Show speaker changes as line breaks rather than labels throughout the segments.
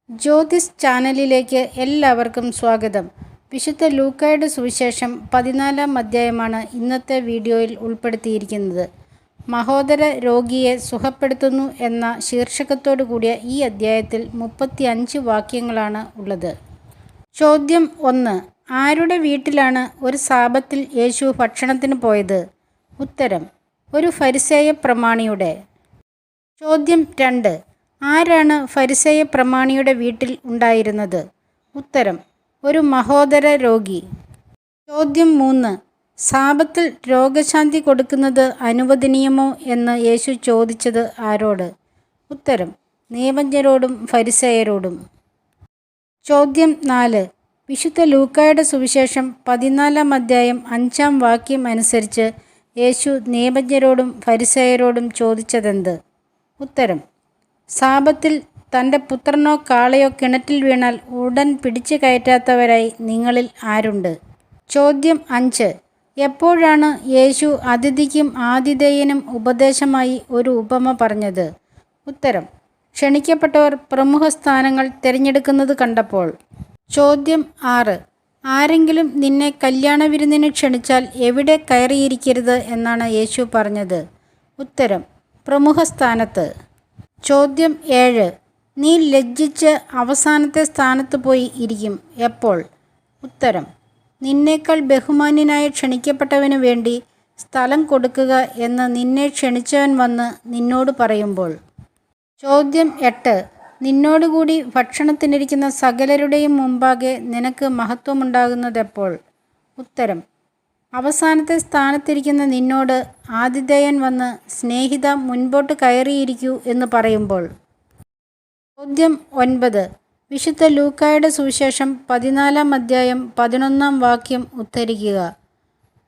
ജ്യോതിസ് ചാനലിലേക്ക് എല്ലാവർക്കും സ്വാഗതം. വിശുദ്ധ ലൂക്കായുടെ സുവിശേഷം 14-ാം അധ്യായമാണ് ഇന്നത്തെ വീഡിയോയിൽ ഉൾപ്പെടുത്തിയിരിക്കുന്നത്. മഹോദര രോഗിയെ സുഖപ്പെടുത്തുന്നു എന്ന ശീർഷകത്തോടു കൂടിയ ഈ അധ്യായത്തിൽ 35 വാക്യങ്ങളാണ് ഉള്ളത്. ചോദ്യം 1. ആരുടെ വീട്ടിലാണ് ഒരു സാബത്തിൽ യേശു ഭക്ഷണത്തിന് പോയത്? ഉത്തരം: ഒരു ഫരിസേയ പ്രമാണിയുടെ. ചോദ്യം 2. ആരാണ് ഫരിസേയ പ്രമാണിയുടെ വീട്ടിൽ ഉണ്ടായിരുന്നത്? ഉത്തരം: ഒരു മഹോദര രോഗി. ചോദ്യം 3. സാബത്തിൽ രോഗശാന്തി കൊടുക്കുന്നത് അനുവദനീയമോ എന്ന് യേശു ചോദിച്ചത് ആരോട്? ഉത്തരം: നിയമജ്ഞരോടും ഫരിസേയരോടും. ചോദ്യം 4. വിശുദ്ധ ലൂക്കായുടെ സുവിശേഷം 14-ാം അധ്യായം 5-ാം വാക്യം അനുസരിച്ച് യേശു നിയമജ്ഞരോടും ഫരിസേയരോടും ചോദിച്ചതെന്ത്? ഉത്തരം: സാബത്തിൽ തൻ്റെ പുത്രനോ കാളയോ കിണറ്റിൽ വീണാൽ ഉടൻ പിടിച്ചു കയറ്റാത്തവരായി നിങ്ങളിൽ ആരുണ്ട്? ചോദ്യം 5. എപ്പോഴാണ് യേശു അതിഥിക്കും ആതിഥേയനും ഉപദേശമായി ഒരു ഉപമ പറഞ്ഞത്? ഉത്തരം: ക്ഷണിക്കപ്പെട്ടവർ പ്രമുഖ സ്ഥാനങ്ങൾ തിരഞ്ഞെടുക്കുന്നത് കണ്ടപ്പോൾ. ചോദ്യം 6. ആരെങ്കിലും നിന്നെ കല്യാണ വിരുന്നിന് ക്ഷണിച്ചാൽ എവിടെ കയറിയിരിക്കരുത് എന്നാണ് യേശു പറഞ്ഞത്? ഉത്തരം: പ്രമുഖ സ്ഥാനത്ത്. ചോദ്യം 7. നീ ലജ്ജിച്ച് അവസാനത്തെ സ്ഥാനത്ത് പോയി ഇരിക്കും എപ്പോൾ? ഉത്തരം: നിന്നേക്കാൾ ബഹുമാന്യനായി ക്ഷണിക്കപ്പെട്ടവന് വേണ്ടി സ്ഥലം കൊടുക്കുക എന്ന് നിന്നെ ക്ഷണിച്ചവൻ വന്ന് നിന്നോട് പറയുമ്പോൾ. ചോദ്യം 8. നിന്നോടുകൂടി ഭക്ഷണത്തിനിരിക്കുന്ന സകലരുടെയും മുമ്പാകെ നിനക്ക് മഹത്വമുണ്ടാകുന്നതെപ്പോൾ? ഉത്തരം: അവസാനത്തെ സ്ഥാനത്തിരിക്കുന്ന നിന്നോട് ആതിഥേയൻ വന്ന് സ്നേഹിത മുൻപോട്ട് കയറിയിരിക്കൂ എന്ന് പറയുമ്പോൾ. ചോദ്യം 9. വിശുദ്ധ ലൂക്കായുടെ സുവിശേഷം 14-ാം അധ്യായം 11-ാം വാക്യം ഉദ്ധരിക്കുക.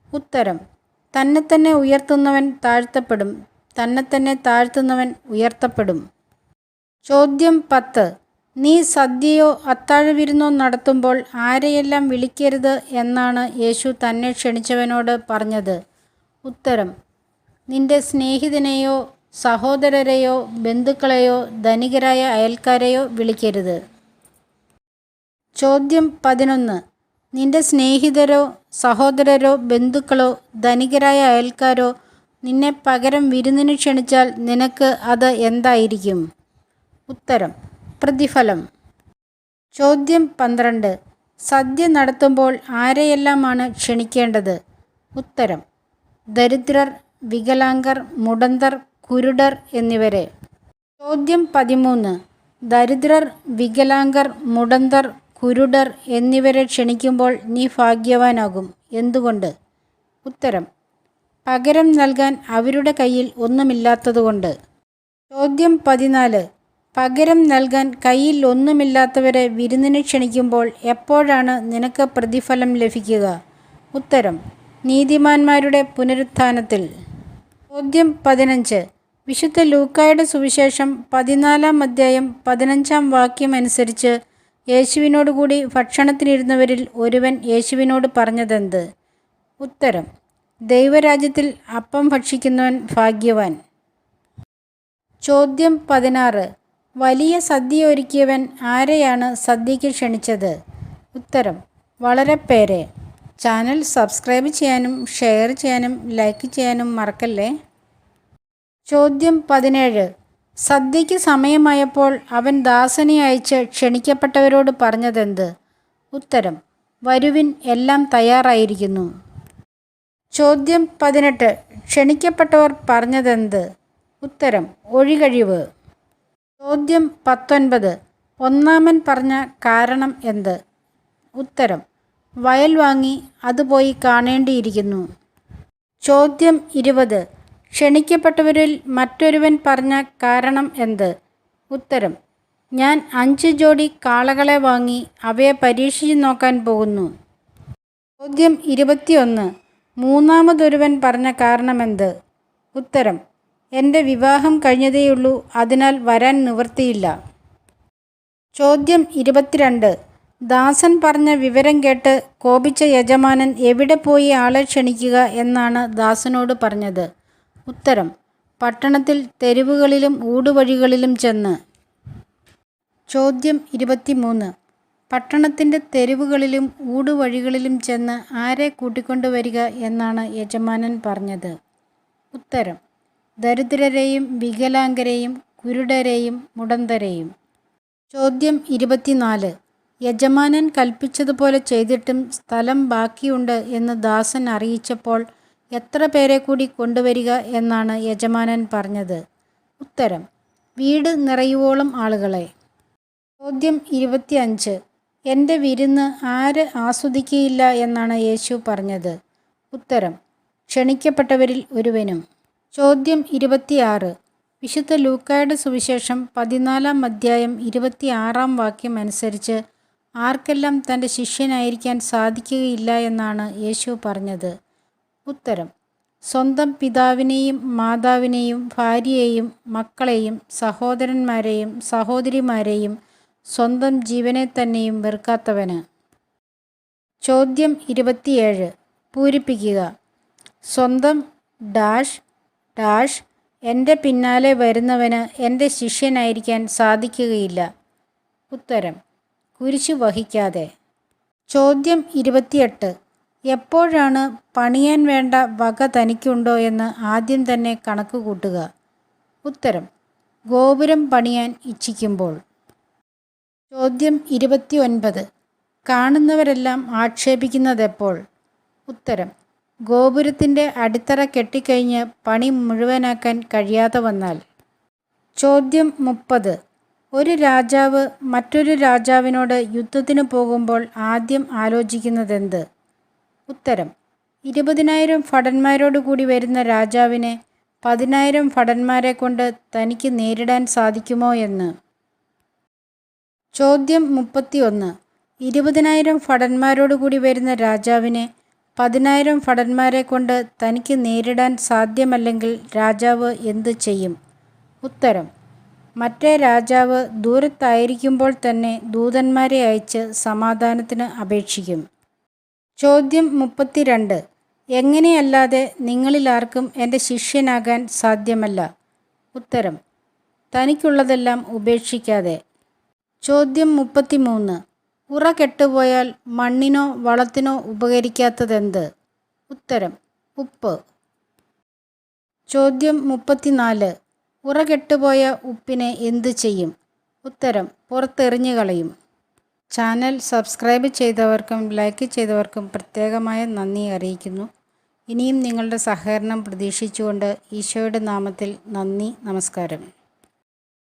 ഉത്തരം: തന്നെത്തന്നെ ഉയർത്തുന്നവൻ താഴ്ത്തപ്പെടും, തന്നെത്തന്നെ താഴ്ത്തുന്നവൻ ഉയർത്തപ്പെടും. ചോദ്യം 10. നീ സദ്യയോ അത്താഴവിരുന്നോ നടത്തുമ്പോൾ ആരെയെല്ലാം വിളിക്കരുത് എന്നാണ് യേശു തന്നെ ക്ഷണിച്ചവനോട് പറഞ്ഞത്? ഉത്തരം: നിന്റെ സ്നേഹിതനെയോ സഹോദരരെയോ ബന്ധുക്കളെയോ ധനികരായ അയൽക്കാരെയോ വിളിക്കരുത്. ചോദ്യം 11. നിന്റെ സ്നേഹിതരോ സഹോദരരോ ബന്ധുക്കളോ ധനികരായ അയൽക്കാരോ നിന്നെ പകരം വിരുന്നിന് ക്ഷണിച്ചാൽ നിനക്ക് അത് എന്തായിരിക്കും? ഉത്തരം: പ്രതിഫലം. ചോദ്യം 12. സദ്യ നടത്തുമ്പോൾ ആരെയെല്ലാമാണ് ക്ഷണിക്കേണ്ടത്? ഉത്തരം: ദരിദ്രർ, വികലാംഗർ, മുടന്തർ, കുരുടർ എന്നിവരെ. ചോദ്യം 13. ദരിദ്രർ, വികലാംഗർ, മുടന്തർ, കുരുടർ എന്നിവരെ ക്ഷണിക്കുമ്പോൾ നീ ഭാഗ്യവാനാകും. എന്തുകൊണ്ട്? ഉത്തരം: പകരം നൽകാൻ അവരുടെ കയ്യിൽ ഒന്നുമില്ലാത്തതുകൊണ്ട്. ചോദ്യം 14. പകരം നൽകാൻ കയ്യിൽ ഒന്നുമില്ലാത്തവരെ വിരുന്നിന് ക്ഷണിക്കുമ്പോൾ എപ്പോഴാണ് നിനക്ക് പ്രതിഫലം ലഭിക്കുക? ഉത്തരം: നീതിമാന്മാരുടെ പുനരുത്ഥാനത്തിൽ. ചോദ്യം 15. വിശുദ്ധ ലൂക്കായുടെ സുവിശേഷം 14-ാം അധ്യായം 15-ാം വാക്യം അനുസരിച്ച് യേശുവിനോടുകൂടി ഭക്ഷണത്തിനിരുന്നവരിൽ ഒരുവൻ യേശുവിനോട് പറഞ്ഞതെന്ത്? ഉത്തരം: ദൈവരാജ്യത്തിൽ അപ്പം ഭക്ഷിക്കുന്നവൻ ഭാഗ്യവാൻ. ചോദ്യം 16. വലിയ സദ്യ ഒരുക്കിയവൻ ആരെയാണ് സദ്യയ്ക്ക് ക്ഷണിച്ചത്? ഉത്തരം: വളരെ പേരെ. ചാനൽ സബ്സ്ക്രൈബ് ചെയ്യാനും ഷെയർ ചെയ്യാനും ലൈക്ക് ചെയ്യാനും മറക്കല്ലേ. ചോദ്യം 17. സദ്യയ്ക്ക് സമയമായപ്പോൾ അവൻ ദാസനെ അയച്ച് ക്ഷണിക്കപ്പെട്ടവരോട് പറഞ്ഞതെന്ത്? ഉത്തരം: വരുവിൻ, എല്ലാം തയ്യാറായിരിക്കുന്നു. ചോദ്യം 18. ക്ഷണിക്കപ്പെട്ടവർ പറഞ്ഞതെന്ത്? ഉത്തരം: ഒഴികഴിവ്. ചോദ്യം 19. ഒന്നാമൻ പറഞ്ഞ കാരണം എന്ത്? ഉത്തരം: വയൽ വാങ്ങി അത് പോയി കാണേണ്ടിയിരിക്കുന്നു. ചോദ്യം 20. ക്ഷണിക്കപ്പെട്ടവരിൽ മറ്റൊരുവൻ പറഞ്ഞ കാരണം എന്ത്? ഉത്തരം: ഞാൻ 5 ജോഡി കാളകളെ വാങ്ങി അവയെ പരീക്ഷിച്ചു നോക്കാൻ പോകുന്നു. ചോദ്യം 21. മൂന്നാമതൊരുവൻ പറഞ്ഞ കാരണമെന്ത്? ഉത്തരം: എൻ്റെ വിവാഹം കഴിഞ്ഞതേയുള്ളൂ, അതിനാൽ വരാൻ നിവൃത്തിയില്ല. ചോദ്യം 22. ദാസൻ പറഞ്ഞ വിവരം കേട്ട് കോപിച്ച യജമാനൻ എവിടെ പോയി ആളെ ക്ഷണിക്കുക എന്നാണ് ദാസനോട് പറഞ്ഞത്? ഉത്തരം: പട്ടണത്തിൽ തെരുവുകളിലും ഊടുവഴികളിലും ചെന്ന്. ചോദ്യം 23. പട്ടണത്തിൻ്റെ തെരുവുകളിലും ഊടുവഴികളിലും ചെന്ന് ആരെ കൂട്ടിക്കൊണ്ടുവരിക എന്നാണ് യജമാനൻ പറഞ്ഞത്? ഉത്തരം: ദരിദ്രരെയും വികലാംഗരെയും കുരുടരെയും മുടന്തരെയും. ചോദ്യം 24. യജമാനൻ കൽപ്പിച്ചതുപോലെ ചെയ്തിട്ടും സ്ഥലം ബാക്കിയുണ്ട് എന്ന് ദാസൻ അറിയിച്ചപ്പോൾ എത്ര പേരെ കൂടി കൊണ്ടുവരിക എന്നാണ് യജമാനൻ പറഞ്ഞത്? ഉത്തരം: വീട് നിറയുവോളം ആളുകളെ. ചോദ്യം 25. എൻ്റെ വിരുന്ന് ആര് ആസ്വദിക്കുകയില്ല എന്നാണ് യേശു പറഞ്ഞത്? ഉത്തരം: ക്ഷണിക്കപ്പെട്ടവരിൽ ഒരുവനും. ചോദ്യം 26. വിശുദ്ധ ലൂക്കായുടെ സുവിശേഷം 14-ാം അധ്യായം 26-ാം വാക്യം അനുസരിച്ച് ആർക്കെല്ലാം തൻ്റെ ശിഷ്യനായിരിക്കാൻ സാധിക്കുകയില്ല എന്നാണ് യേശു പറഞ്ഞത്? ഉത്തരം: സ്വന്തം പിതാവിനെയും മാതാവിനെയും ഭാര്യയെയും മക്കളെയും സഹോദരന്മാരെയും സഹോദരിമാരെയും സ്വന്തം ജീവനെ തന്നെയും വെറുക്കാത്തവന്. ചോദ്യം 27. പൂരിപ്പിക്കുക. സ്വന്തം ഡാഷ് ഡാഷ് എൻ്റെ പിന്നാലെ വരുന്നവന് എൻ്റെ ശിഷ്യനായിരിക്കാൻ സാധിക്കുകയില്ല. ഉത്തരം: കുരിശു വഹിക്കാതെ. ചോദ്യം 28. എപ്പോഴാണ് പണിയാൻ വേണ്ട വക തനിക്കുണ്ടോ എന്ന് ആദ്യം തന്നെ കണക്ക് കൂട്ടുക? ഉത്തരം: ഗോപുരം പണിയാൻ ഇച്ഛിക്കുമ്പോൾ. ചോദ്യം 29. കാണുന്നവരെല്ലാം ആക്ഷേപിക്കുന്നതെപ്പോൾ? ഉത്തരം: ഗോപുരത്തിൻ്റെ അടിത്തറ കെട്ടിക്കഴിഞ്ഞ് പണി മുഴുവനാക്കാൻ കഴിയാതെ വന്നാൽ. ചോദ്യം 30. ഒരു രാജാവ് മറ്റൊരു രാജാവിനോട് യുദ്ധത്തിന് പോകുമ്പോൾ ആദ്യം ആലോചിക്കുന്നതെന്ത്? ഉത്തരം: 20,000 ഭടന്മാരോട് കൂടി വരുന്ന രാജാവിനെ 10,000 ഭടന്മാരെ കൊണ്ട് തനിക്ക് നേരിടാൻ സാധിക്കുമോ എന്ന്. ചോദ്യം 31. 20,000 ഭടന്മാരോട് കൂടി വരുന്ന രാജാവിനെ 10,000 ഭടന്മാരെ കൊണ്ട് തനിക്ക് നേരിടാൻ സാധ്യമല്ലെങ്കിൽ രാജാവ് എന്തു ചെയ്യും? ഉത്തരം: മറ്റേ രാജാവ് ദൂരത്തായിരിക്കുമ്പോൾ തന്നെ ദൂതന്മാരെ അയച്ച് സമാധാനത്തിന് അപേക്ഷിക്കും. ചോദ്യം 32. എങ്ങനെയല്ലാതെ നിങ്ങളിലാർക്കും എൻ്റെ ശിഷ്യനാകാൻ സാധ്യമല്ല? ഉത്തരം: തനിക്കുള്ളതെല്ലാം ഉപേക്ഷിക്കാതെ. ചോദ്യം 33. ഉറ കെട്ടുപോയാൽ മണ്ണിനോ വളത്തിനോ ഉപകരിക്കാത്തതെന്ത്? ഉത്തരം: ഉപ്പ്. ചോദ്യം 34. ഉറ കെട്ടുപോയ ഉപ്പിനെ എന്തു ചെയ്യും? ഉത്തരം: പുറത്തെറിഞ്ഞു കളയും. ചാനൽ സബ്സ്ക്രൈബ് ചെയ്തവർക്കും ലൈക്ക് ചെയ്തവർക്കും പ്രത്യേകമായ നന്ദി അറിയിക്കുന്നു. ഇനിയും നിങ്ങളുടെ സഹകരണം പ്രതീക്ഷിച്ചുകൊണ്ട് ഈശോയുടെ നാമത്തിൽ നന്ദി. നമസ്കാരം.